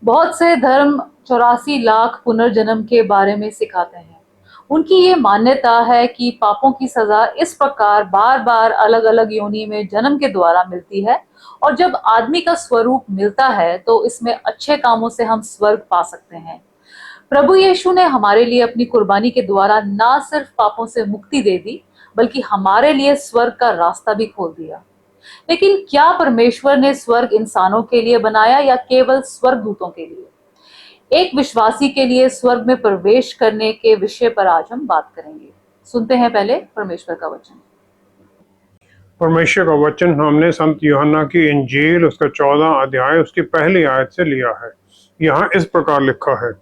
बहुत से धर्म 84 लाख पुनर्जन्म के बारे में सिखाते हैं। उनकी ये मान्यता है कि पापों की सजा इस प्रकार बार बार अलग अलग योनि में जन्म के द्वारा मिलती है, और जब आदमी का स्वरूप मिलता है तो इसमें अच्छे कामों से हम स्वर्ग पा सकते हैं। प्रभु यीशु ने हमारे लिए अपनी कुर्बानी के द्वारा ना सिर्फ पापों से मुक्ति दे दी, बल्कि हमारे लिए स्वर्ग का रास्ता भी खोल दिया। लेकिन क्या परमेश्वर ने स्वर्ग इंसानों के लिए बनाया या केवल स्वर्गदूतों के लिए? एक विश्वासी के लिए स्वर्ग में प्रवेश करने के विषय पर आज हम बात करेंगे। सुनते हैं पहले परमेश्वर का वचन। परमेश्वर का वचन हमने संत यूहन्ना की इंजील उसका 14 अध्याय उसकी पहली आयत से लिया है। यहाँ इस प्रकार लिखा है,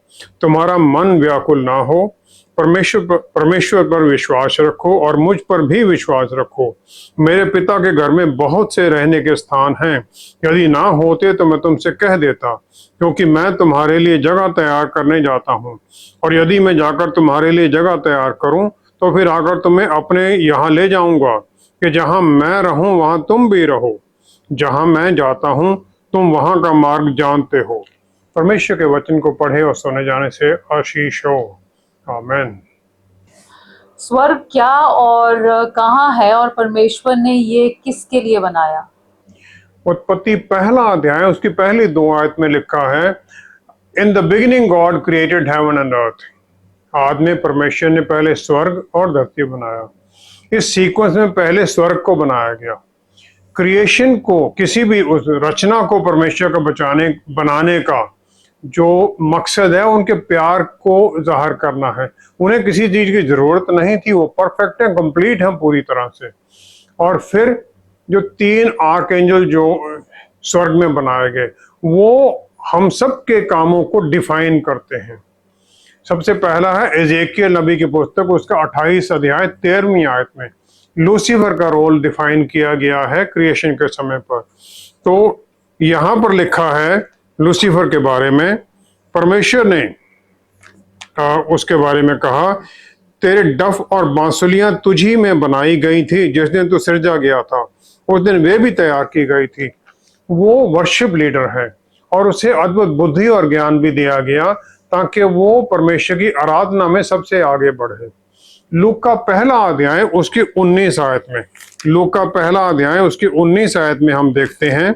तुम्हारा मन व्याकुल ना हो, परमेश्वर पर विश्वास रखो और मुझ पर भी विश्वास रखो। मेरे पिता के घर में बहुत से रहने के स्थान हैं, यदि ना होते तो मैं तुमसे कह देता, क्योंकि मैं तुम्हारे लिए जगह तैयार करने जाता हूँ। और यदि मैं जाकर तुम्हारे लिए जगह तैयार करूँ तो फिर आकर तुम्हें अपने यहाँ ले जाऊंगा, कि जहाँ मैं रहूं वहां तुम भी रहो। जहाँ मैं जाता हूँ तुम वहां का मार्ग जानते हो। परमेश्वर के वचन को पढ़े और सुने जाने से आशीष हो। आमीन। स्वर्ग क्या और कहाँ है, और परमेश्वर ने ये किसके लिए बनाया? उत्पत्ति पहला अध्याय उसकी पहली 2 आयत में लिखा है, in the beginning God created heaven and earth. आज में परमेश्वर ने पहले स्वर्ग और धरती बनाया। इस सीक्वेंस में पहले स्वर्ग को बनाया गया। क्रिएशन को, किसी भी उस रचना को परमेश्वर का बनाने का जो मकसद है उनके प्यार को जाहिर करना है। उन्हें किसी चीज की जरूरत नहीं थी, वो परफेक्ट है, कंप्लीट है पूरी तरह से। और फिर जो 3 आर्क एंजल जो स्वर्ग में बनाए गए वो हम सब के कामों को डिफाइन करते हैं। सबसे पहला है एजेकियल नबी की पुस्तक उसका 28 अध्याय 13वीं आयत में लूसीफर का रोल डिफाइन किया गया है क्रिएशन के समय पर। तो यहां पर लिखा है लूसीफर के बारे में, परमेश्वर ने उसके बारे में कहा, तेरे डफ और बांसुलियां तुझी में बनाई गई थी, जिस दिन तू सृजा गया था उस दिन वे भी तैयार की गई थी। वो वर्शिप लीडर है और उसे अद्भुत बुद्धि और ज्ञान भी दिया गया ताकि वो परमेश्वर की आराधना में सबसे आगे बढ़े। लूका का पहला अध्याय उसकी 19 आयत में, लूका का पहला अध्याय उसकी 19 आयत में हम देखते हैं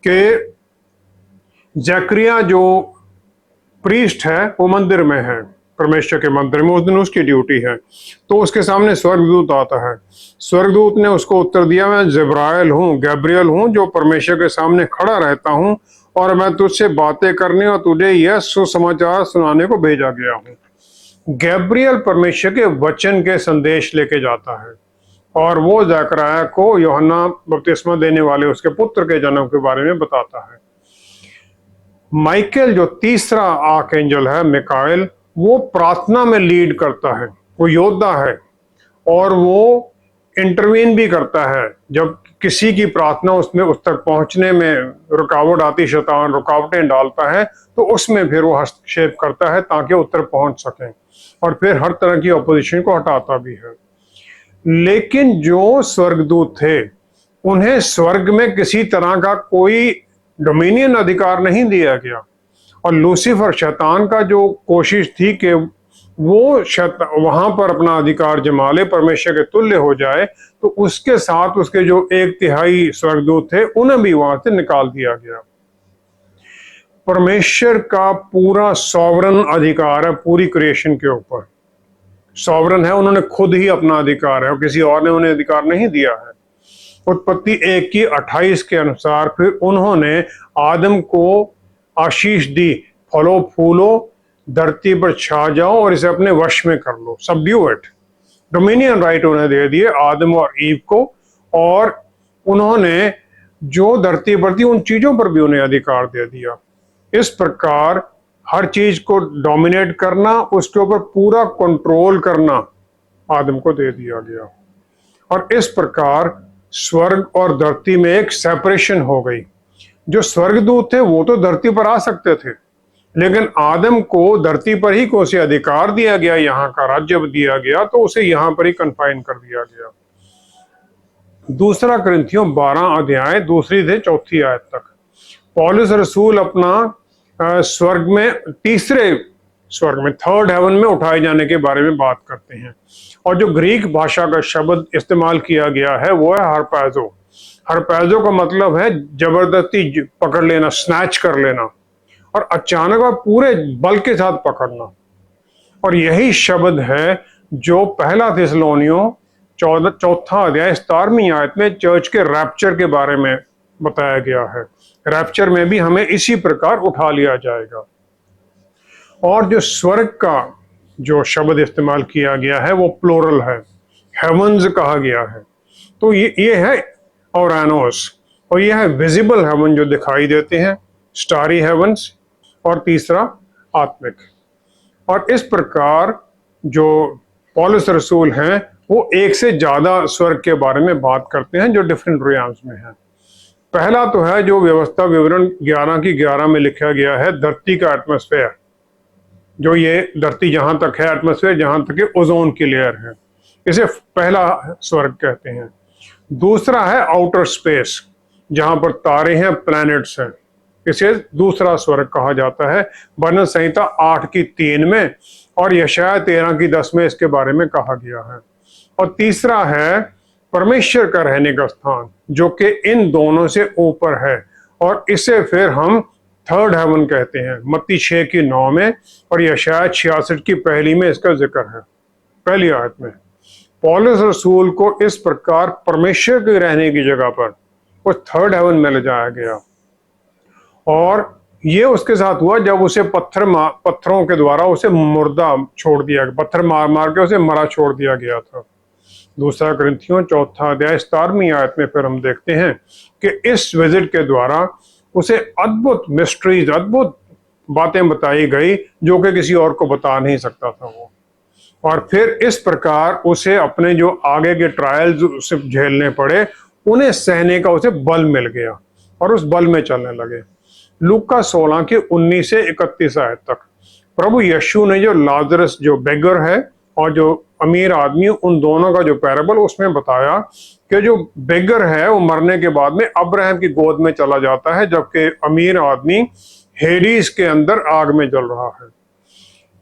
कि जकरिया जो प्रीस्ट है वो मंदिर में है, परमेश्वर के मंदिर में, उस दिन उसकी ड्यूटी है। तो उसके सामने स्वर्गदूत आता है। स्वर्गदूत ने उसको उत्तर दिया, मैं जिब्राइल हूँ, गैब्रियल हूँ, जो परमेश्वर के सामने खड़ा रहता हूँ और मैं तुझसे बातें करने और तुझे यह सुसमाचार सुनाने को भेजा गया हूँ। गैब्रियल परमेश्वर के वचन के संदेश लेके जाता है और वो जकरिया को यूहन्ना बपतिस्मा देने वाले उसके पुत्र के जन्म के बारे में बताता है। माइकल जो तीसरा आर्क एंजल है, मिकाएल, वो प्रार्थना में लीड करता है, वो योद्धा है और वो इंटरवीन भी करता है। जब किसी की प्रार्थना उसमें उस तक पहुंचने में रुकावट आती, शैतान रुकावटें डालता है, तो उसमें फिर वो हस्तक्षेप करता है ताकि उत्तर पहुंच सकें, और फिर हर तरह की अपोजिशन को हटाता भी है। लेकिन जो स्वर्गदूत थे उन्हें स्वर्ग में किसी तरह का कोई डोमिनियन अधिकार नहीं दिया गया, और लूसीफर शैतान का जो कोशिश थी कि वो वहां पर अपना अधिकार जमा ले, परमेश्वर के तुल्य हो जाए, तो उसके साथ उसके जो 1/3 स्वर्गदूत थे उन्हें भी वहां से निकाल दिया गया। परमेश्वर का पूरा सॉवरन अधिकार है पूरी क्रिएशन के ऊपर, सॉवरन है, उन्होंने खुद ही अपना अधिकार है और किसी और ने उन्हें अधिकार नहीं दिया है। उत्पत्ति 1 की 28 के अनुसार फिर उन्होंने आदम को आशीष दी, फलो फूलो, धरती पर छा जाओ और इसे अपने वश में कर लो, सबड्यू इट। डोमिनियन राइट उन्हें दे दिए आदम और ईव को, और उन्होंने जो धरती पर थी उन चीजों पर भी उन्हें अधिकार दे दिया। इस प्रकार हर चीज को डोमिनेट करना, उसके ऊपर पूरा कंट्रोल करना आदम को दे दिया गया। और इस प्रकार स्वर्ग और धरती में एक सेपरेशन हो गई। जो स्वर्गदूत थे वो तो धरती पर आ सकते थे, लेकिन आदम को धरती पर ही को उसे अधिकार दिया गया, यहाँ का राज्य दिया गया, तो उसे यहाँ पर ही कन्फाइन कर दिया गया। दूसरा कुरिन्थियों 12 अध्याय 2 से 4 आयत तक पौलुस रसूल अपना स्वर्ग में, तीसरे स्वर्ग में, थर्ड हेवन में उठाए जाने के बारे में बात करते हैं। और जो ग्रीक भाषा का शब्द इस्तेमाल किया गया है वो है हरपैजो। हरपैजो का मतलब है जबरदस्ती पकड़ लेना, स्नैच कर लेना, और अचानक और पूरे बल के साथ पकड़ना। और यही शब्द है जो पहला थिस्सलुनीयों चौथा अध्याय 17वीं आयत में चर्च के रैप्चर के बारे में बताया गया है। रैप्चर में भी हमें इसी प्रकार उठा लिया जाएगा। और जो स्वर्ग का जो शब्द इस्तेमाल किया गया है वो प्लूरल है, हेवंस कहा गया है। तो ये है औरानोस, और ये है विजिबल हेवन जो दिखाई देते हैं, स्टारी हेवंस, और तीसरा आत्मिक। और इस प्रकार जो पौलुस रसूल हैं वो एक से ज्यादा स्वर्ग के बारे में बात करते हैं जो डिफरेंट रियाम्स में है। पहला तो है जो व्यवस्था विवरण 11 की 11 में लिखा गया है, धरती का एटमॉस्फेयर, जो ये धरती जहां तक है, एटमॉस्फेयर जहां तक है, ओजोन की लेयर है, इसे पहला स्वर्ग कहते हैं। दूसरा है आउटर स्पेस, जहां पर तारे हैं, प्लैनेट्स हैं, इसे दूसरा स्वर्ग कहा जाता है। वर्णन संहिता 8 की 3 में और यशायाह 13 की 10 में इसके बारे में कहा गया है। और तीसरा है परमेश्वर का रहने का स्थान, जो कि इन दोनों से ऊपर है, और इसे फिर हम थर्ड हेवन कहते हैं। मत्ती 6 की 9 में और यशायाह 66 की 1 में इसका जिक्र है, पहली आयत में। पौलुस रसूल को इस प्रकार परमेश्वर के रहने की जगह पर उस थर्ड हेवन में ले जाया गया, और ये उसके साथ हुआ जब उसे पत्थरों के द्वारा उसे मुर्दा छोड़ दिया, पत्थर मार मार के उसे मरा छोड़ दिया गया था। दूसरा कुरिन्थियों 4 अध्याय 17वीं आयत में फिर हम देखते हैं कि इस विजिट के द्वारा उसे अद्भुत मिस्ट्रीज, अद्भुत बातें बताई गई जो कि किसी और को बता नहीं सकता था वो। और फिर इस प्रकार उसे अपने जो आगे के ट्रायल्स उसे झेलने पड़े, उन्हें सहने का उसे बल मिल गया और उस बल में चलने लगे। लूका 16 के 19 से 31 आयत तक प्रभु यीशु ने जो लाजरस जो बेगर है और जो अमीर आदमी, उन दोनों का जो पैराबल उसमें बताया कि जो बेगर है वो मरने के बाद में अब्राहम की गोद में चला जाता है, जबकि अमीर आदमी हेडीज के अंदर आग में जल रहा है।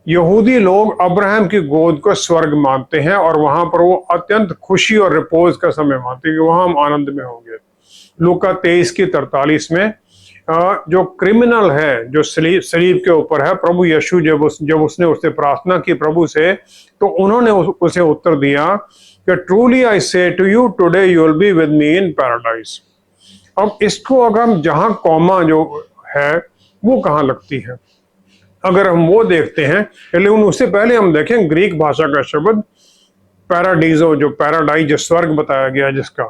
यहूदी लोग अब्राहम की गोद को स्वर्ग मानते हैं और वहां पर वो अत्यंत खुशी और रिपोज का समय मानते हैं कि वहां हम आनंद में होंगे। लूका 23 की 43 में जो क्रिमिनल है जो सलीब के ऊपर है, प्रभु यीशु जब उसने उससे प्रार्थना की प्रभु से, तो उन्होंने उसे उत्तर दिया कि truly I say to you today you will be with me in paradise. अब इसको अगर हम जहां कॉमा जो है वो कहाँ लगती है, अगर हम वो देखते हैं, लेकिन उससे पहले हम देखें ग्रीक भाषा का शब्द पैराडीजो, जो पैराडाइज स्वर्ग बताया गया, जिसका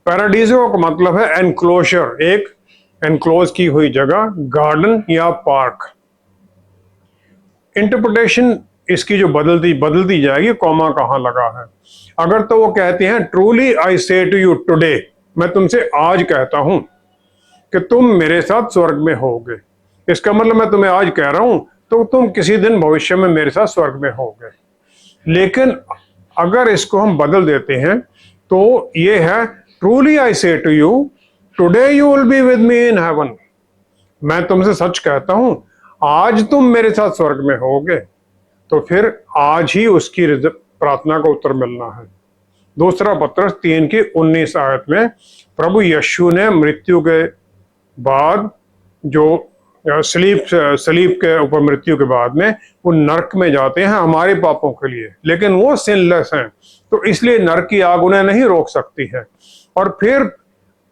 पैराडीजो का मतलब है एनक्लोजर, एक एनक्लोज की हुई जगह, गार्डन या पार्क। इंटरप्रिटेशन इसकी जो बदलती जाएगी, कॉमा कहाँ लगा है। अगर तो वो कहते हैं truly I say to you today, मैं तुमसे आज कहता हूं कि तुम मेरे साथ स्वर्ग में होगे, इसका मतलब मैं तुम्हें आज कह रहा हूं तो तुम किसी दिन भविष्य में मेरे साथ स्वर्ग में होगे। लेकिन अगर इसको हम बदल देते हैं तो ये है truly I say to you today you will be with me in heaven, मैं तुमसे सच कहता हूं आज तुम मेरे साथ स्वर्ग में होगे। तो फिर आज ही उसकी प्रार्थना का उत्तर मिलना है। दूसरा पत्रस 3 की 19 आयत में प्रभु यीशु ने मृत्यु के बाद जो सलीब के ऊपर मृत्यु के बाद में वो नरक में जाते हैं हमारे पापों के लिए, लेकिन वो सिनलेस हैं, तो इसलिए नरक की आग उन्हें नहीं रोक सकती है। और फिर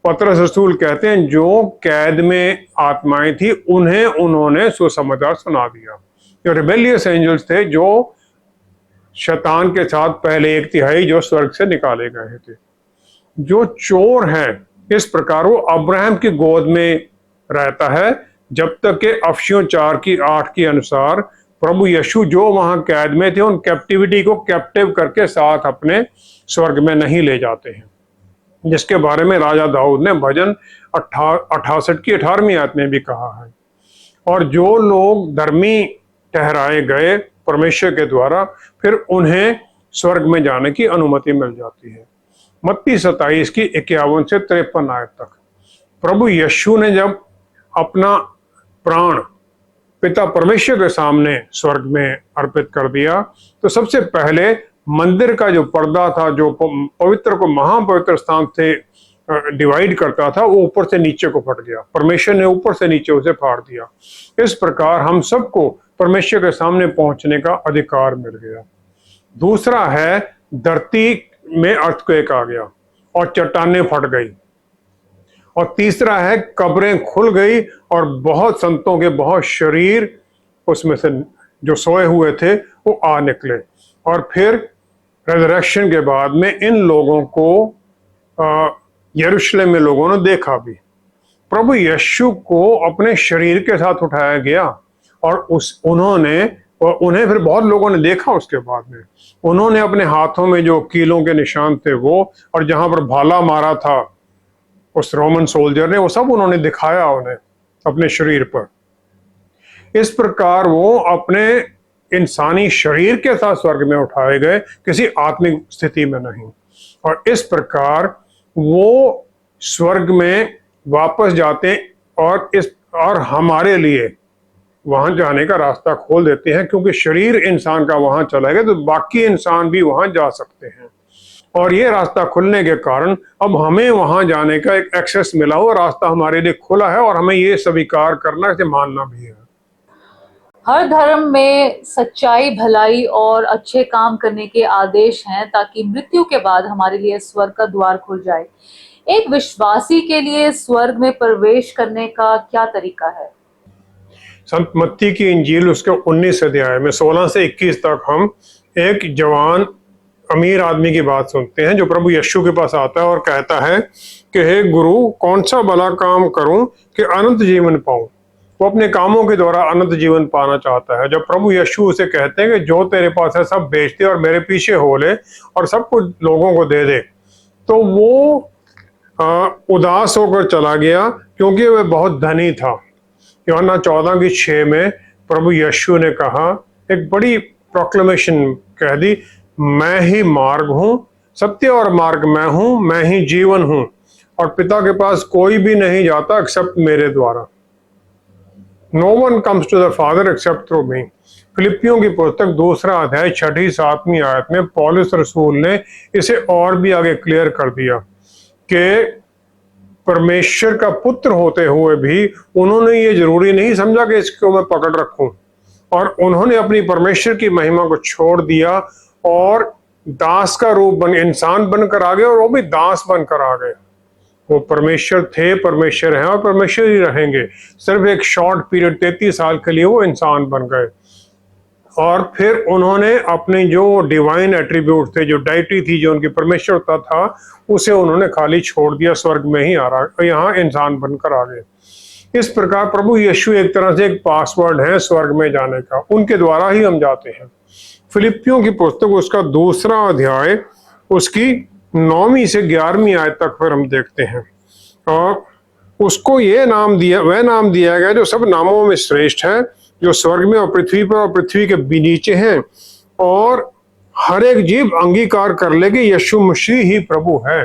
पतरस रसूल कहते हैं जो कैद में आत्माएं थी उन्हें उन्होंने सुसमाचार सुना दिया। जो रिबेलियस एंजल्स थे, जो शैतान के साथ पहले 1/3 जो स्वर्ग से निकाले गए थे, जो चोर है, इस प्रकार वो अब्राहम की गोद में रहता है जब तक के अफसियों 4 की 8 के अनुसार प्रभु यीशु जो वहां कैद में थे उन कैप्टिविटी को कैप्टिव करके साथ अपने स्वर्ग में नहीं ले जाते हैं, जिसके बारे में राजा दाऊद ने भजन 68 की 18वीं आयत में भी कहा है। और जो लोग धर्मी ठहराए गए परमेश्वर के द्वारा, फिर उन्हें स्वर्ग में जाने की अनुमति मिल जाती है। मत्ती 27 की 51 से 53 आयत तक प्रभु यीशु ने जब अपना प्राण पिता परमेश्वर के सामने स्वर्ग में अर्पित कर दिया, तो सबसे पहले मंदिर का जो पर्दा था, जो पवित्र को महापवित्र स्थान से डिवाइड करता था, वो ऊपर से नीचे को फट गया। परमेश्वर ने ऊपर से नीचे उसे फाड़ दिया। इस प्रकार हम सबको परमेश्वर के सामने पहुंचने का अधिकार मिल गया। दूसरा है, धरती में अर्थक्वेक आ गया और चट्टानें फट गई। और तीसरा है, कब्रें खुल गई और बहुत संतों के बहुत शरीर उसमें से जो सोए हुए थे वो आ निकले। और फिर रेजरेक्शन के बाद में इन लोगों को यरूशलेम में लोगों ने देखा भी। प्रभु यीशु को अपने शरीर के साथ उठाया गया और उन्हें फिर बहुत लोगों ने देखा। उसके बाद में उन्होंने अपने हाथों में जो कीलों के निशान थे वो, और जहां पर भाला मारा था उस रोमन सोल्जर ने, वो सब उन्होंने दिखाया उन्हें अपने शरीर पर। इस प्रकार वो अपने इंसानी शरीर के साथ स्वर्ग में उठाए गए, किसी आत्मिक स्थिति में नहीं। और इस प्रकार वो स्वर्ग में वापस जाते और हमारे लिए वहां जाने का रास्ता खोल देते हैं, क्योंकि शरीर इंसान का वहां चला गया तो बाकी इंसान भी वहां जा सकते हैं। और ये रास्ता खुलने के कारण अब हमें वहां जाने का एक एक्सेस मिला हुआ रास्ता हमारे लिए खुला है, और हमें ये स्वीकार करना, इसे मानना भी है। हर धर्म में सच्चाई, भलाई और अच्छे काम करने के आदेश हैं ताकि मृत्यु के बाद हमारे लिए स्वर्ग का द्वार खुल जाए। एक विश्वासी के लिए स्वर्ग में प्रवेश करने का क्या तरीका है? संत मत्ती की इंजील उसके 19 अध्याय में 16 से 21 तक हम एक जवान अमीर आदमी की बात सुनते हैं, जो प्रभु यीशु के पास आता है और कहता है कि हे गुरु, कौन सा भला काम करूं कि अनंत जीवन पाऊं। वो अपने कामों के द्वारा अनंत जीवन पाना चाहता है। जब प्रभु यीशु उसे कहते हैं कि जो तेरे पास है सब बेच दे और मेरे पीछे हो ले और सब कुछ लोगों को दे दे, तो वो उदास होकर चला गया, क्योंकि वह बहुत धनी था। यूहन्ना 14:6 में प्रभु यीशु ने कहा, एक बड़ी प्रोक्लेमेशन कह दी, मैं ही मार्ग हूं, सत्य और मार्ग मैं हूं, मैं ही जीवन हूं, और पिता के पास कोई भी नहीं जाता एक्सेप्ट मेरे द्वारा। No one comes to the Father except through me। फिलिपियों की पुस्तक 2 अध्याय 6-7 आयत में पौलुस रसूल ने इसे और भी आगे क्लियर कर दिया कि परमेश्वर का पुत्र होते हुए भी उन्होंने ये जरूरी नहीं समझा कि इसको मैं पकड़ रखूं, और उन्होंने अपनी परमेश्वर की महिमा को छोड़ दिया और दास का रूप इंसान बनकर आ गए, और वो भी दास बनकर आ गए। वो परमेश्वर थे, परमेश्वर हैं और परमेश्वर ही रहेंगे। सिर्फ एक शॉर्ट पीरियड 33 साल के लिए वो इंसान बन गए, और फिर उन्होंने अपने जो डिवाइन एट्रीब्यूट थे, जो डाइटी थी, जो उनकी परमेश्वरता था, उसे उन्होंने खाली छोड़ दिया, स्वर्ग में ही आ रहा, यहाँ इंसान बनकर आ गए। इस प्रकार प्रभु यीशु एक तरह से एक पासवर्ड है स्वर्ग में जाने का, उनके द्वारा ही हम जाते हैं। फिलिपियों की पुस्तक उसका 2 अध्याय उसकी 9वीं से 11वीं आयत तक फिर हम देखते हैं, और उसको वह नाम दिया गया जो सब नामों में श्रेष्ठ है, जो स्वर्ग में और पृथ्वी पर और पृथ्वी के भी नीचे हैं, और हर एक जीव अंगीकार कर ले कि यीशु मसीह ही प्रभु है।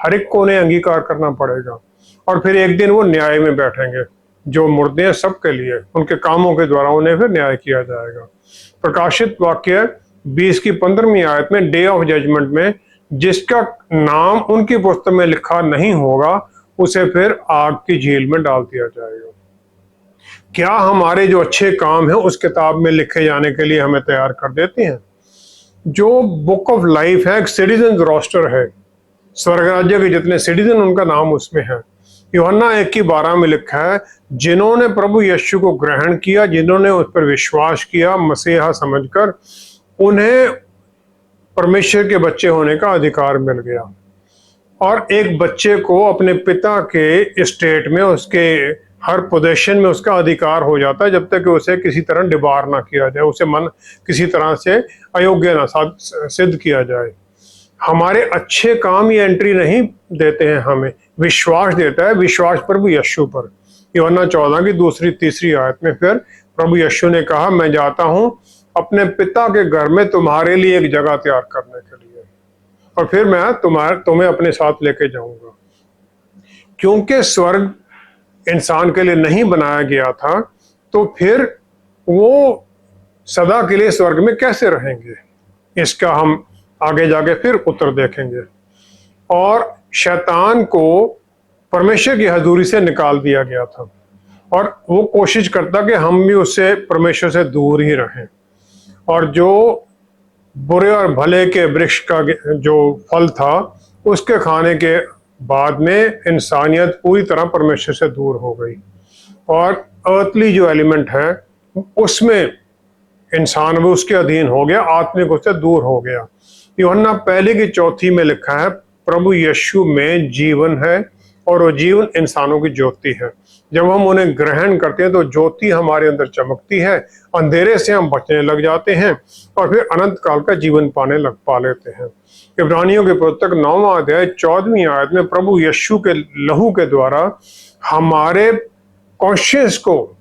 हर एक को उन्हें अंगीकार करना पड़ेगा, और फिर एक दिन वो न्याय में बैठेंगे। जो मुर्दे हैं सबके लिए उनके कामों के द्वारा उन्हें फिर न्याय किया जाएगा। प्रकाशित वाक्य 20 की 15वीं आयत में डे ऑफ जजमेंट में जिसका नाम उनकी पुस्तक में लिखा नहीं होगा उसे फिर आग की झील में डाल दिया जाएगा। क्या हमारे जो अच्छे काम हैं उस किताब में लिखे जाने के लिए हमें तैयार कर देते हैं? जो बुक ऑफ लाइफ है, एक सिटीजन रोस्टर है, स्वर्ग राज्य के जितने सिटीजन उनका नाम उसमें है। यूहन्ना 1:12 में लिखा है, जिन्होंने प्रभु यीशु को ग्रहण किया, जिन्होंने उस पर विश्वास किया मसीहा समझकर, उन्हें परमेश्वर के बच्चे होने का अधिकार मिल गया। और एक बच्चे को अपने पिता के स्टेट में, उसके हर पोजीशन में उसका अधिकार हो जाता है, जब तक कि उसे किसी तरह डिबार ना किया जाए, उसे मन किसी तरह से अयोग्य ना सिद्ध किया जाए। हमारे अच्छे काम ये एंट्री नहीं देते हैं, हमें विश्वास देता है, विश्वास प्रभु यीशु पर। यूहन्ना 14 की 2-3 आयत में फिर प्रभु यीशु ने कहा, मैं जाता हूं अपने पिता के घर में तुम्हारे लिए एक जगह तैयार करने के लिए, और फिर मैं तुम्हें अपने साथ लेके जाऊंगा। क्योंकि स्वर्ग इंसान के लिए नहीं बनाया गया था, तो फिर वो सदा के लिए स्वर्ग में कैसे रहेंगे? इसका हम आगे जाके फिर उत्तर देखेंगे। और शैतान को परमेश्वर की हजूरी से निकाल दिया गया था और वो कोशिश करता कि हम भी उससे, परमेश्वर से दूर ही रहें। और जो बुरे और भले के वृक्ष का जो फल था, उसके खाने के बाद में इंसानियत पूरी तरह परमेश्वर से दूर हो गई और अर्थली जो एलिमेंट है उसमें इंसान भी उसके अधीन हो गया, आत्मिक उससे दूर हो गया। यूहन्ना पहले की 4 में लिखा है, प्रभु यीशु में जीवन है और वो जीवन इंसानों की ज्योति है। जब हम उन्हें ग्रहण करते हैं तो ज्योति हमारे अंदर चमकती है, अंधेरे से हम बचने लग जाते हैं और फिर अनंत काल का जीवन पा लेते हैं। इब्रानियों के पुस्तक 9वां अध्याय 14वीं आयत में प्रभु यीशु के लहू के द्वारा हमारे कॉन्शियस को,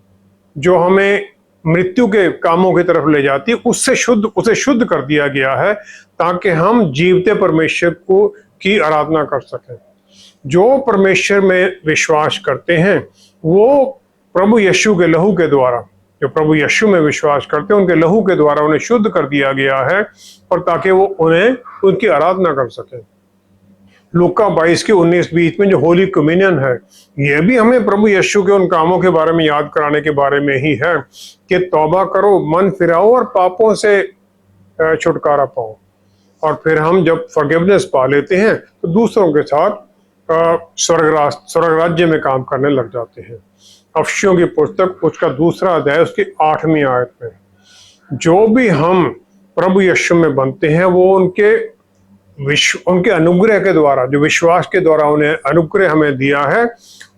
जो हमें मृत्यु के कामों की तरफ ले जाती है, उसे शुद्ध कर दिया गया है ताकि हम जीवते परमेश्वर को की आराधना कर सकें। जो परमेश्वर में विश्वास करते हैं वो प्रभु यीशु के लहू के द्वारा, जो प्रभु यीशु में विश्वास करते हैं उनके लहू के द्वारा उन्हें शुद्ध कर दिया गया है और ताकि वो उन्हें उनकी आराधना कर सकें। लूका 22 के 19-20 में जो होली कम्युनियन है, यह भी हमें प्रभु यीशु के उन कामों के बारे में याद कराने के बारे में ही है कि तौबा करो, मन फिराओ और पापों से छुटकारा पाओ। और फिर हम जब फॉरगिवनेस पा लेते हैं तो दूसरों के साथ स्वर्ग राज्य में काम करने लग जाते हैं। अफसियों की पुस्तक उसका 2 अध्याय उसकी 8वीं आयत में, जो भी हम प्रभु यीशु में बनते हैं वो उनके अनुग्रह के द्वारा, जो विश्वास के द्वारा उन्हें अनुग्रह हमें दिया है,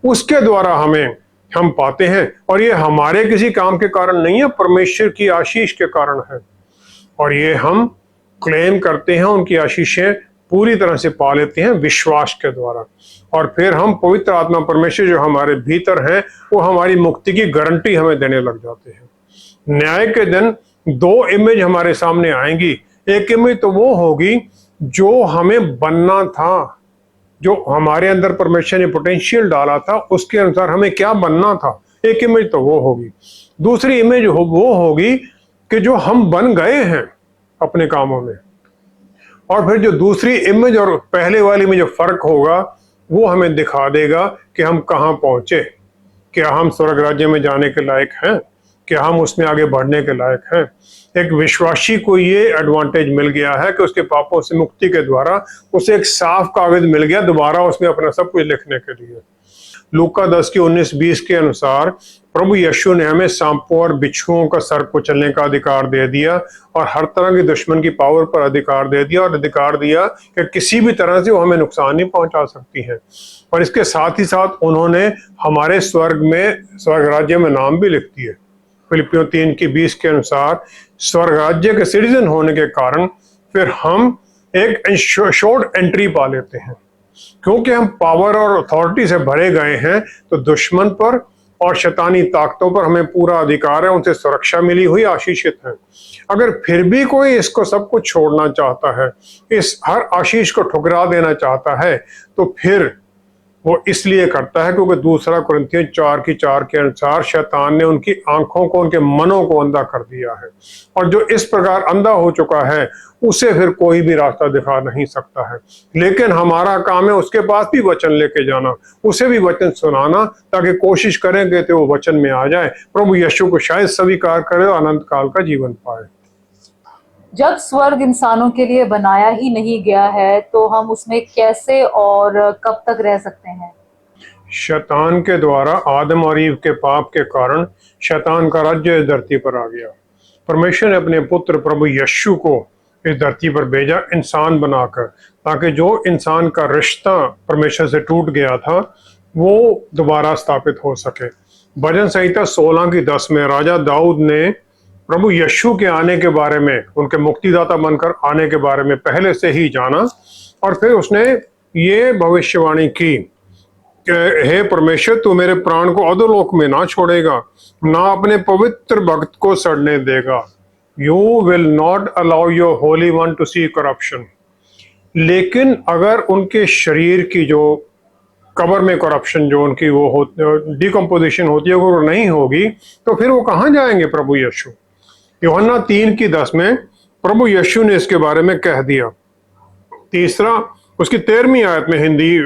उसके द्वारा हम पाते हैं। और ये हमारे किसी काम के कारण नहीं है, परमेश्वर की आशीष के कारण है। और ये हम क्लेम करते हैं, उनकी आशीषें पूरी तरह से पा लेते हैं विश्वास के द्वारा। और फिर हम पवित्र आत्मा परमेश्वर जो हमारे भीतर है वो हमारी मुक्ति की गारंटी हमें देने लग जाते हैं। न्याय के दिन 2 इमेज हमारे सामने आएंगी। एक इमेज तो वो होगी जो हमें बनना था, जो हमारे अंदर परमेश्वर ने पोटेंशियल डाला था, उसके अनुसार हमें क्या बनना था, एक इमेज तो वो होगी। दूसरी इमेज वो होगी कि जो हम बन गए हैं अपने कामों में। और फिर जो दूसरी इमेज और पहले वाली में जो फर्क होगा वो हमें दिखा देगा कि हम कहाँ पहुंचे, क्या हम स्वर्ग राज्य में जाने के लायक हैं, क्या हम उसमें आगे बढ़ने के लायक हैं। एक विश्वासी को ये एडवांटेज मिल गया है कि उसके पापों से मुक्ति के द्वारा उसे एक साफ कागज मिल गया दोबारा उसमें अपना सब कुछ लिखने के लिए। लूका 10 के 19-20 के अनुसार प्रभु यीशु ने हमें सांपों और बिच्छुओं का सर कुचलने का अधिकार दे दिया और हर तरह के दुश्मन की पावर पर अधिकार दे दिया, और अधिकार दिया कि किसी भी तरह से वो हमें नुकसान नहीं पहुंचा सकती है। और इसके साथ ही साथ उन्होंने हमारे स्वर्ग राज्य में नाम भी लिख दिए। फिलिपियों 3 की 20 के अनुसार स्वर्ग राज्य के सिटीजन होने के कारण फिर हम एक शॉर्ट एंट्री पा लेते हैं, क्योंकि हम पावर और अथॉरिटी से भरे गए हैं। तो दुश्मन पर और शैतानी ताकतों पर हमें पूरा अधिकार है, उनसे सुरक्षा मिली हुई, आशीषित है। अगर फिर भी कोई इसको सब कुछ छोड़ना चाहता है, इस हर आशीष को ठुकरा देना चाहता है, तो फिर वो इसलिए करता है क्योंकि 2 कुरिन्थियों 4 की 4 के अनुसार शैतान ने उनकी आंखों को, उनके मनों को अंधा कर दिया है। और जो इस प्रकार अंधा हो चुका है उसे फिर कोई भी रास्ता दिखा नहीं सकता है। लेकिन हमारा काम है उसके पास भी वचन लेके जाना, उसे भी वचन सुनाना, ताकि कोशिश करेंगे तो वो वचन में आ जाए, प्रभु यीशु को शायद स्वीकार करे और अनंत काल का जीवन पाए। जब स्वर्ग इंसानों के लिए बनाया ही नहीं गया है तो हम उसमें कैसे और कब तक रह सकते हैं? शैतान के द्वारा आदम और ईव के पाप के कारण शैतान का राज्य इस धरती पर आ गया। परमेश्वर ने अपने पुत्र प्रभु यीशु को इस धरती पर भेजा इंसान बनाकर, ताकि जो इंसान का रिश्ता परमेश्वर से टूट गया था वो दोबारा स्थापित हो सके। भजन संहिता 16 की 10 में राजा दाऊद ने प्रभु यीशु के आने के बारे में, उनके मुक्तिदाता बनकर आने के बारे में पहले से ही जाना, और फिर उसने ये भविष्यवाणी की कि हे परमेश्वर, तू मेरे प्राण को अधोलोक में ना छोड़ेगा, ना अपने पवित्र भक्त को सड़ने देगा। You will not allow your holy one to see corruption. लेकिन अगर उनके शरीर की जो कब्र में करप्शन जो उनकी वो हो डिकम्पोजिशन होती है, अगर वो नहीं होगी तो फिर वो कहाँ जाएंगे प्रभु यीशु। यूहन्ना 3:10 में प्रभु यीशु ने इसके बारे में कह दिया। तीसरा, उसकी 13वीं आयत में हिंदी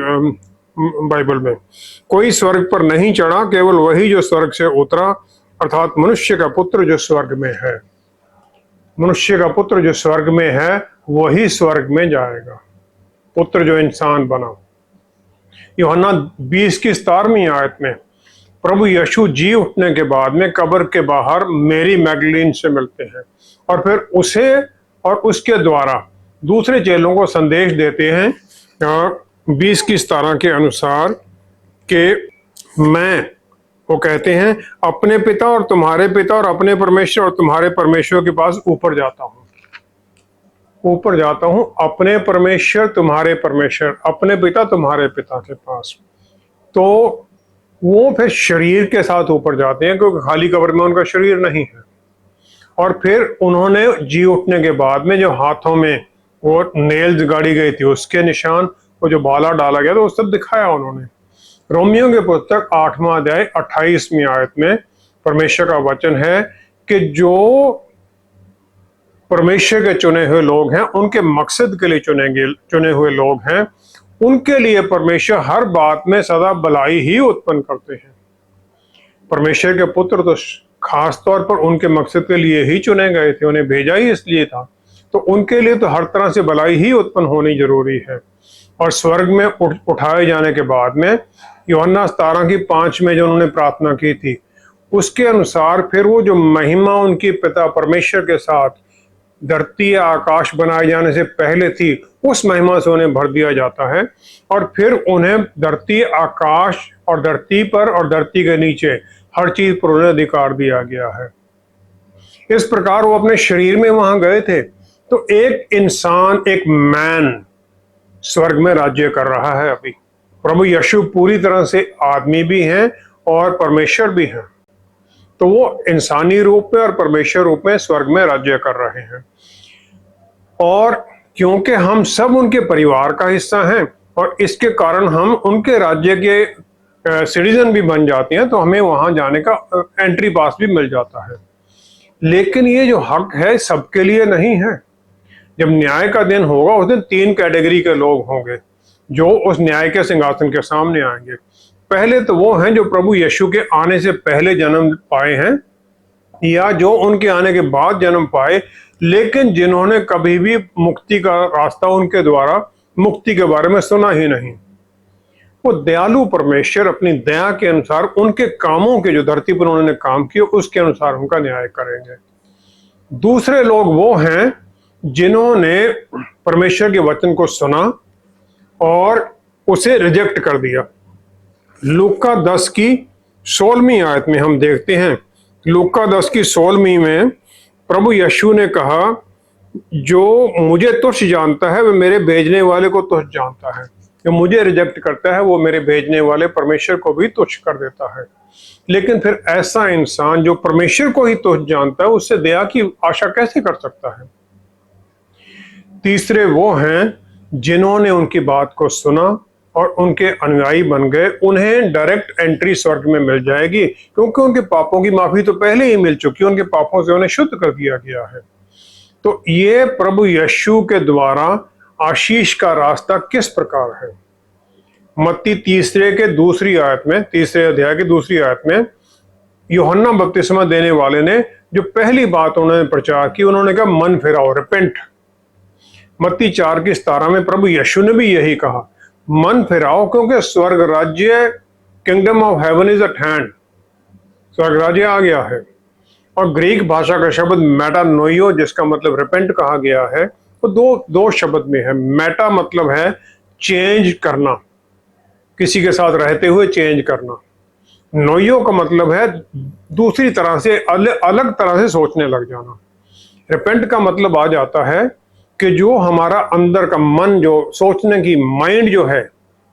बाइबल में, कोई स्वर्ग पर नहीं चढ़ा, केवल वही जो स्वर्ग से उतरा, अर्थात मनुष्य का पुत्र जो स्वर्ग में है। मनुष्य का पुत्र जो स्वर्ग में है वही स्वर्ग में जाएगा, पुत्र जो इंसान बना। यूहन्ना 20:17 आयत में प्रभु यीशु जी उठने के बाद में कब्र के बाहर मेरी मैगदलीन से मिलते हैं और फिर उसे और उसके द्वारा दूसरे चेलों को संदेश देते हैं 20:17 के अनुसार कि मैं, वो कहते हैं, अपने पिता और तुम्हारे पिता और अपने परमेश्वर और तुम्हारे परमेश्वर के पास ऊपर जाता हूँ, ऊपर जाता हूँ, अपने परमेश्वर तुम्हारे परमेश्वर, अपने पिता तुम्हारे पिता के पास। तो वो फिर शरीर के साथ ऊपर जाते हैं, क्योंकि खाली कब्र में उनका शरीर नहीं है। और फिर उन्होंने जी उठने के बाद में जो हाथों में वो नेल्स गाड़ी गई थी उसके निशान, वो जो भाला डाला गया था, वो सब दिखाया उन्होंने। रोमियो के पुस्तक 8वां अध्याय 28वीं आयत में परमेश्वर का वचन है कि जो परमेश्वर के चुने हुए लोग हैं, उनके मकसद के लिए चुने हुए लोग हैं, उनके लिए परमेश्वर हर बात में सदा भलाई ही उत्पन्न करते हैं। परमेश्वर के पुत्र तो खास तौर पर उनके मकसद के लिए ही चुने गए थे, उन्हें भेजा ही इसलिए था, तो उनके लिए तो हर तरह से भलाई ही उत्पन्न होनी जरूरी है। और स्वर्ग में उठाए जाने के बाद में यूहन्ना 17:5 में जो उन्होंने प्रार्थना की थी, उसके अनुसार फिर वो जो महिमा उनकी पिता परमेश्वर के साथ धरती या आकाश बनाए जाने से पहले थी, उस महिमा से उन्हें भर दिया जाता है और फिर उन्हें धरती, आकाश और धरती पर और धरती के नीचे हर चीज पर उन्हें अधिकार दिया गया है। इस प्रकार वो अपने शरीर में वहां गए थे। तो एक इंसान, एक मैन स्वर्ग में राज्य कर रहा है अभी। प्रभु यीशु पूरी तरह से आदमी भी हैं और परमेश्वर भी हैं, तो वो इंसानी रूप में और परमेश्वर रूप में स्वर्ग में राज्य कर रहे हैं। और क्योंकि हम सब उनके परिवार का हिस्सा हैं और इसके कारण हम उनके राज्य के सिटीजन भी बन जाते हैं, तो हमें वहां जाने का एंट्री पास भी मिल जाता है। लेकिन ये जो हक है सबके लिए नहीं है। जब न्याय का दिन होगा उस दिन 3 कैटेगरी के लोग होंगे जो उस न्याय के सिंहासन के सामने आएंगे। पहले तो वो हैं जो प्रभु यीशु के आने से पहले जन्म पाए हैं या जो उनके आने के बाद जन्म पाए, लेकिन जिन्होंने कभी भी मुक्ति का रास्ता उनके द्वारा मुक्ति के बारे में सुना ही नहीं। वो दयालु परमेश्वर अपनी दया के अनुसार उनके कामों के, जो धरती पर उन्होंने काम किए, उसके अनुसार उनका न्याय करेंगे। दूसरे लोग वो हैं जिन्होंने परमेश्वर के वचन को सुना और उसे रिजेक्ट कर दिया। लूका 10:16 आयत में हम देखते हैं, लूका 10:16 में प्रभु यीशु ने कहा, जो मुझे तुच्छ जानता है वह मेरे भेजने वाले को तुच्छ जानता है, जो मुझे रिजेक्ट करता है वो मेरे भेजने वाले परमेश्वर को भी तुच्छ कर देता है। लेकिन फिर ऐसा इंसान जो परमेश्वर को ही तुच्छ जानता है, उससे दया की आशा कैसे कर सकता है। तीसरे वो हैं जिन्होंने उनकी बात को सुना और उनके अनुयायी बन गए। उन्हें डायरेक्ट एंट्री स्वर्ग में मिल जाएगी, क्योंकि उनके पापों की माफी तो पहले ही मिल चुकी है, उनके पापों से उन्हें शुद्ध कर दिया गया है। तो ये प्रभु यीशु के द्वारा आशीष का रास्ता किस प्रकार है। मत्ती 3 आयत में, 3 अध्याय की 2 आयत में यूहन्ना बपतिस्मा देने वाले ने जो पहली बात उन्होंने प्रचार की, उन्होंने कहा मन फिराओ, रिपेंट। मत्ती 4:17 में प्रभु यीशु ने भी यही कहा, मन फिराओ, क्योंकि स्वर्ग राज्य, kingdom of heaven is eight hand, स्वर्ग राज्य आ गया है। और ग्रीक भाषा का शब्द मेटानोइयो, जिसका मतलब रिपेंट कहा गया है, वो दो शब्द में है। मेटा मतलब है चेंज करना, किसी के साथ रहते हुए चेंज करना। नोइयो का मतलब है दूसरी तरह से, अलग तरह से सोचने लग जाना। रिपेंट का मतलब आ जाता है कि जो हमारा अंदर का मन, जो सोचने की माइंड जो है,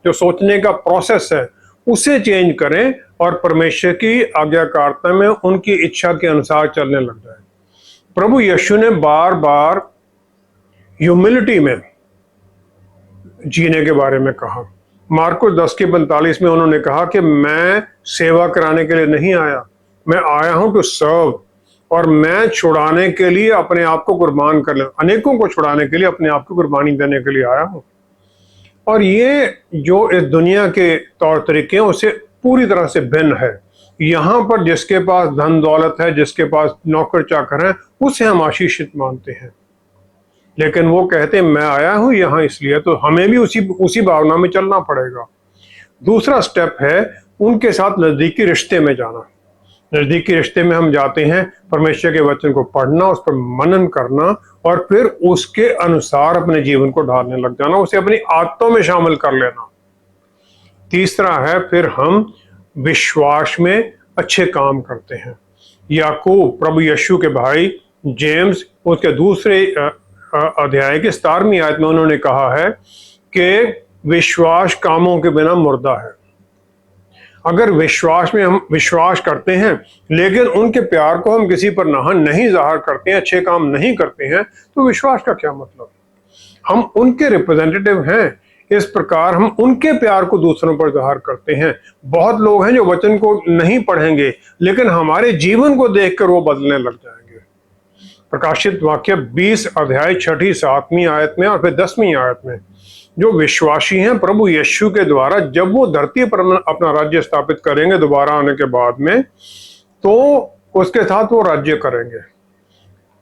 जो सोचने का प्रोसेस है, उसे चेंज करें और परमेश्वर की आज्ञाकारिता में उनकी इच्छा के अनुसार चलने लग जाए। प्रभु यीशु ने बार बार ह्यूमिलिटी में जीने के बारे में कहा। मार्कुस 10:45 में उन्होंने कहा कि मैं सेवा कराने के लिए नहीं आया, मैं आया हूं टू सर्व, और मैं छुड़ाने के लिए अपने आप को कुर्बान कर ले, अनेकों को छुड़ाने के लिए अपने आप को कुर्बानी देने के लिए आया हूं। और ये जो इस दुनिया के तौर तरीके हैं उससे पूरी तरह से भिन्न है। यहाँ पर जिसके पास धन दौलत है, जिसके पास नौकर चाकर है, उसे हम आशीषित मानते हैं। लेकिन वो कहते हैं मैं आया हूं यहाँ इसलिए, तो हमें भी उसी भावना में चलना पड़ेगा। दूसरा स्टेप है उनके साथ नजदीकी रिश्ते में जाना। नजदीकी रिश्ते में हम जाते हैं परमेश्वर के वचन को पढ़ना, उस पर मनन करना, और फिर उसके अनुसार अपने जीवन को ढालने लग जाना, उसे अपनी आदतों में शामिल कर लेना। तीसरा है फिर हम विश्वास में अच्छे काम करते हैं। याकूब प्रभु यीशु के भाई जेम्स उसके दूसरे अध्याय के 17वीं आयत में उन्होंने कहा है कि विश्वास कामों के बिना मुर्दा है। अगर विश्वास में हम विश्वास करते हैं लेकिन उनके प्यार को हम किसी पर नहीं जाहिर करते हैं, अच्छे काम नहीं करते हैं, तो विश्वास का क्या मतलब? हम उनके रिप्रेजेंटेटिव हैं, इस प्रकार हम उनके प्यार को दूसरों पर जाहिर करते हैं। बहुत लोग हैं जो वचन को नहीं पढ़ेंगे लेकिन हमारे जीवन को देखकर वो बदलने लग जाएंगे। प्रकाशित वाक्य 20 अध्याय 6, 7वीं आयत में और फिर 10वीं आयत में जो विश्वासी हैं प्रभु यीशु के द्वारा जब वो धरती पर अपना राज्य स्थापित करेंगे दोबारा आने के बाद में, तो उसके साथ वो राज्य करेंगे।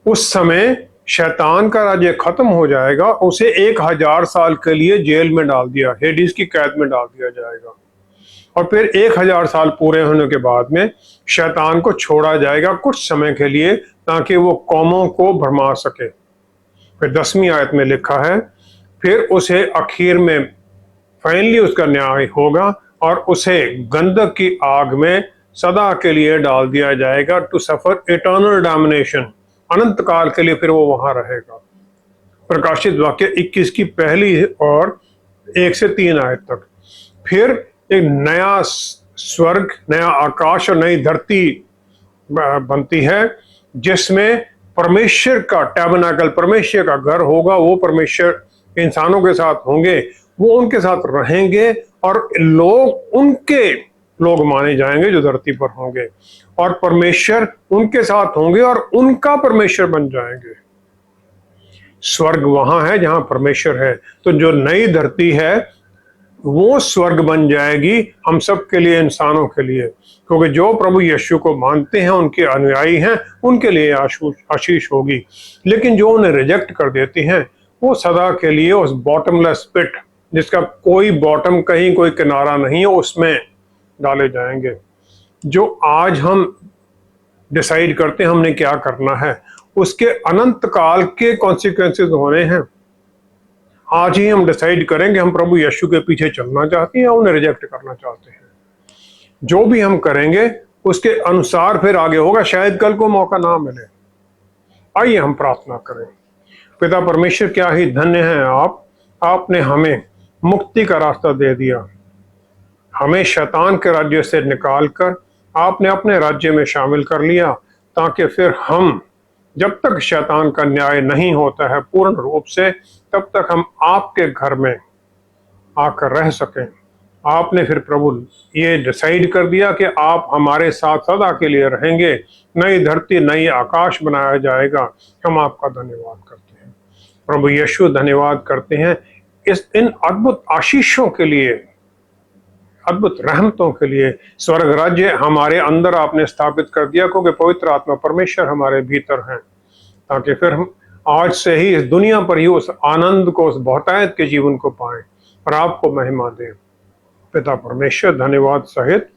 उस समय शैतान का राज्य खत्म हो जाएगा, उसे 1000 साल के लिए जेल में डाल दिया, हेडिस की कैद में डाल दिया जाएगा, और फिर 1000 साल पूरे होने के बाद में शैतान को छोड़ा जाएगा कुछ समय के लिए, ताकि वो कौमों को भरमा सके। फिर 10वीं आयत में लिखा है फिर उसे आखिर में फाइनली उसका न्याय होगा और उसे गंधक की आग में सदा के लिए डाल दिया जाएगा, टू सफर इटर्नल डैमिनेशन, अनंत काल के लिए फिर वो वहां रहेगा। प्रकाशित वाक्य 21 की पहली और 1 से 3 आयत तक फिर एक नया स्वर्ग, नया आकाश और नई धरती बनती है जिसमें परमेश्वर का टैबरनेकल, परमेश्वर का घर होगा। वो परमेश्वर इंसानों के साथ होंगे, वो उनके साथ रहेंगे और लोग उनके लोग माने जाएंगे जो धरती पर होंगे, और परमेश्वर उनके साथ होंगे और उनका परमेश्वर बन जाएंगे। स्वर्ग वहां है जहां परमेश्वर है, तो जो नई धरती है वो स्वर्ग बन जाएगी हम सब के लिए, इंसानों के लिए, क्योंकि जो प्रभु यीशु को मानते हैं, उनके अनुयायी हैं, उनके लिए आशीष होगी। लेकिन जो उन्हें रिजेक्ट कर देते हैं वो सदा के लिए उस बॉटमलेस पिट, जिसका कोई बॉटम, कहीं कोई किनारा नहीं है, उसमें डाले जाएंगे। जो आज हम डिसाइड करते हैं हमने क्या करना है, उसके अनंत काल के कॉन्सिक्वेंसेस होने हैं। आज ही हम डिसाइड करेंगे हम प्रभु यीशु के पीछे चलना चाहते हैं या उन्हें रिजेक्ट करना चाहते हैं। जो भी हम करेंगे उसके अनुसार फिर आगे होगा, शायद कल को मौका ना मिले। आइए हम प्रार्थना करें। पिता परमेश्वर, क्या ही धन्य है आपने हमें मुक्ति का रास्ता दे दिया, हमें शैतान के राज्य से निकालकर आपने अपने राज्य में शामिल कर लिया, ताकि फिर हम जब तक शैतान का न्याय नहीं होता है पूर्ण रूप से, तब तक हम आपके घर में आकर रह सकें। आपने फिर प्रभु ये डिसाइड कर दिया कि आप हमारे साथ सदा के लिए रहेंगे, नई धरती नई आकाश बनाया जाएगा। हम आपका धन्यवाद करते हैं प्रभु यीशु, धन्यवाद करते हैं इन अद्भुत आशीषों के लिए, अद्भुत रहमतों के लिए। स्वर्ग राज्य हमारे अंदर आपने स्थापित कर दिया, क्योंकि पवित्र आत्मा परमेश्वर हमारे भीतर हैं, ताकि फिर हम आज से ही इस दुनिया पर ही उस आनंद को, उस बहुतायत के जीवन को पाएं और आपको महिमा दें। पिता परमेश्वर, धन्यवाद सहित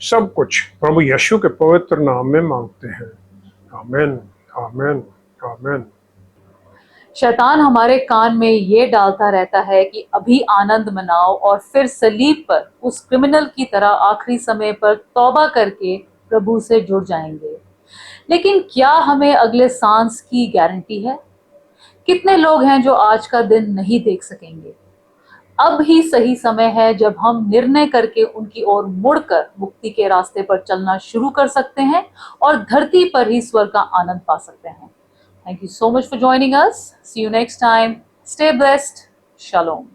सब कुछ प्रभु यीशु के पवित्र नाम में मांगते हैं। आमीन, आमीन, आमीन। शैतान हमारे कान में ये डालता रहता है कि अभी आनंद मनाओ और फिर सलीब पर उस क्रिमिनल की तरह आखिरी समय पर तौबा करके प्रभु से जुड़ जाएंगे। लेकिन क्या हमें अगले सांस की गारंटी है? कितने लोग हैं जो आज का दिन नहीं देख सकेंगे? अब ही सही समय है जब हम निर्णय करके उनकी ओर मुड़कर मुक्ति के रास्ते पर चलना शुरू कर सकते हैं और धरती पर ही स्वर्ग का आनंद पा सकते हैं। Thank you so much for joining us. See you next time. Stay blessed. Shalom.